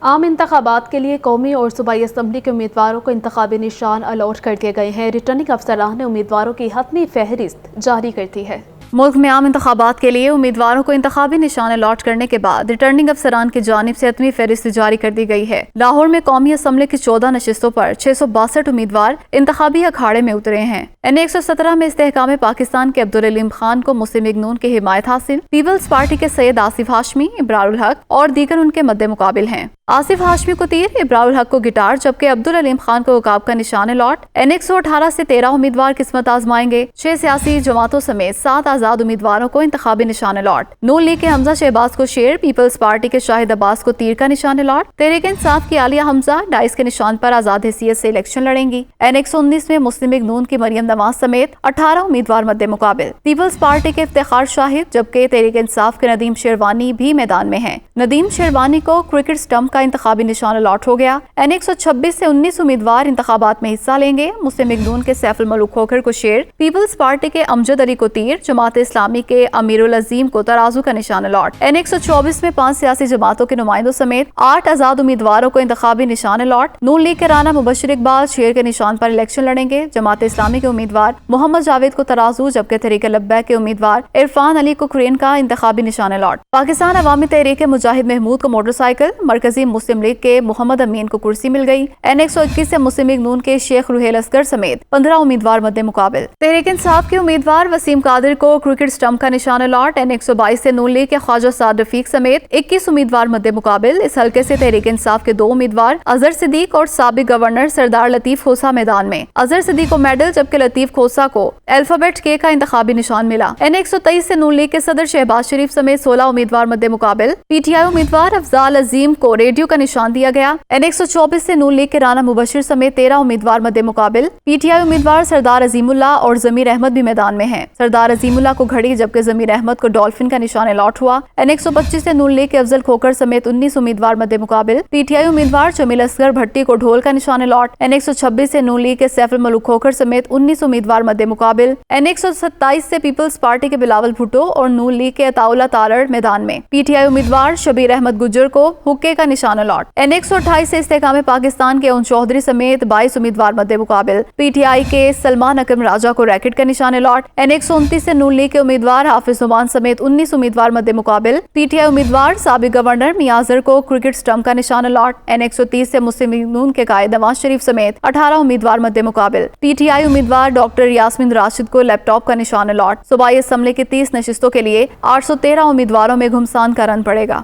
आम इंतखाबात के लिए कौमी और सूबाई असम्बली के उम्मीदवारों को इंतखाबी निशान अलॉट कर दिए गए हैं। रिटर्निंग अफसरान ने उम्मीदवारों की हतमी फहरिस्त जारी कर दी है। मुल्क में आम इंतखाबात के लिए उम्मीदवारों को इंतखाबी निशान अलॉट करने के बाद रिटर्निंग अफसरान की जानिब से हतमी फहरिस्त जारी कर दी गई है। लाहौर में कौमी असम्बली की 14 नशिस्तों पर 662 उम्मीदवार इंतखाबी अखाड़े में उतरे हैं। N117 में इस्तेहकाम पाकिस्तान के अब्दुल अलीम खान को मुस्लिम लीग नून की हिमायत हासिल। पीपल्स पार्टी के सैयद आसिफ हाशमी, इब्रारुल हक और दीगर उनके मद्दे मुकाबिल हैं। आसिफ हाशमी को तीर, इब्रारुल हक को गिटार, जबकि अब्दुल अलीम खान को उकाब का निशान अलॉट। N118 से 13 उम्मीदवार किस्मत आजमाएंगे। 6 सियासी जमातों समेत 7 आजाद उम्मीदवारों को इंतखाबी निशान अलॉट। नून लीग के हमजा शहबाज को शेर, पीपल्स पार्टी के शाहिद अब्बास को तीर का निशान अलॉट। तहरीक इंसाफ की आलिया हमजा डाइस के निशान पर आजाद हैसियत से इलेक्शन लड़ेंगी। N119 में मुस्लिम लीग नून की मरियम नवाज समेत 18 उम्मीदवार मद्दे मुकाबिल। पीपल्स पार्टी के इफ्तिखार शाहिद, जबकि तहरीक इंसाफ के नदीम शेरवानी भी मैदान में हैं। नदीम शेरवानी को क्रिकेट स्टंप का इंतखाबी निशान अलॉट हो गया। N126 से 19 उम्मीदवार इंतखाबात में हिस्सा लेंगे। मुस्लिम लीग नून के सैफुल मलूक खोखर को शेर, पीपल्स पार्टी के अमजद अली को तीर, जमात इस्लामी के अमीरुल अजीम को तराजू का निशान अलॉट। N124 में 5 सियासी जमातों के नुमाइंदों समेत 8 आजाद उम्मीदवारों को इंतखाबी निशान अलॉट। नून लीग के राना मुबशिर इकबाल शेर के निशान पर इलेक्शन लड़ेंगे। जमात इस्लामी के उम्मीदवार मोहम्मद जावेद को तराजू, जबकि तहरीक लब्बैक के उम्मीदवार इरफान अली को क्रेन का इंतखाबी निशान अलॉट। पाकिस्तान अवामी तहरीक के मुजाहिद महमूद को मोटरसाइकिल, मरकजी मुस्लिम लीग के मोहम्मद अमीन को कुर्सी मिल गई। N121 से मुस्लिम लीग नून के शेख रुहेल असगर समेत 15 उम्मीदवार मद्दे मुकाबिल। तहरीक इंसाफ के उम्मीदवार वसीम कादिर को क्रिकेट स्टंप का निशान अलॉट। N122 से नून लीग के ख्वाजा साद रफीक समेत 21 उम्मीदवार मद्दे मुकाबिल। इस हल्के से तहरीक इंसाफ के 2 उम्मीदवार अजहर सिद्दीक और साबिक गवर्नर सरदार लतीफ खोसा मैदान में। अजहर सिद्दीक को मेडल, जबकि लतीफ खोसा को अल्फाबेट के का इंतखाबी निशान मिला। N123 से नून लीग के सदर शहबाज शरीफ समेत 16 उम्मीदवार मद्दे मुकाबिल। PTI उम्मीदवार अफजाल अजीम को रेडियो का निशान दिया गया। N124 से नून लीग के राना मुबशिर समेत 13 उम्मीदवार मद्दे मुकाबिल। PTI उम्मीदवार सरदार अजीमुल्लाह और जमीर अहमद भी मैदान में हैं। सरदार अजीमुल्लाह को घड़ी, जबकि जमीर अहमद को डॉल्फिन का निशान अलॉट हुआ। N125 से नून लीग के अफजल खोकर समेत 19 उम्मीदवार मद्दे मुकाबिल। PTI उम्मीदवार जमील असगर भट्टी को ढोल का निशान अलॉट। N126 से नून लीग के सैफुल मलूक खोकर समेत 19 उम्मीदवार मद्दे मुकाबिल। N127 से पीपल्स पार्टी के बिलावल भुट्टो और नून लीग के अताउल्लाह तारड़ मैदान में। PTI उम्मीदवार शबीर अहमद गुज्जर को हुक्के का निशान अलॉट। N128 से इस्तेहकाम पाकिस्तान के चौधरी समेत 22 उम्मीदवार मद्दे मुकाबिल। PTI के सलमान अकरम राजा को रैकेट का निशान अलॉट। N129 से नून लीग के उम्मीदवार हाफिज नुमान समेत 19 उम्मीदवार मद्दे मुकाबिल। PTI उम्मीदवार साबिक गवर्नर मियाजर को क्रिकेट स्टंप का निशान अलॉट। N130 से मुस्लिम लीग नून के कायद नवाज शरीफ समेत 18 उम्मीदवार मद्दे मुकाबिल। PTI उम्मीदवार डॉक्टर यास्मीन राशिद को लैपटॉप का निशान अलॉट। सूबाई असम्बली की 30 नशिस्तों के लिए 813 उम्मीदवारों में घुमसान का रन पड़ेगा।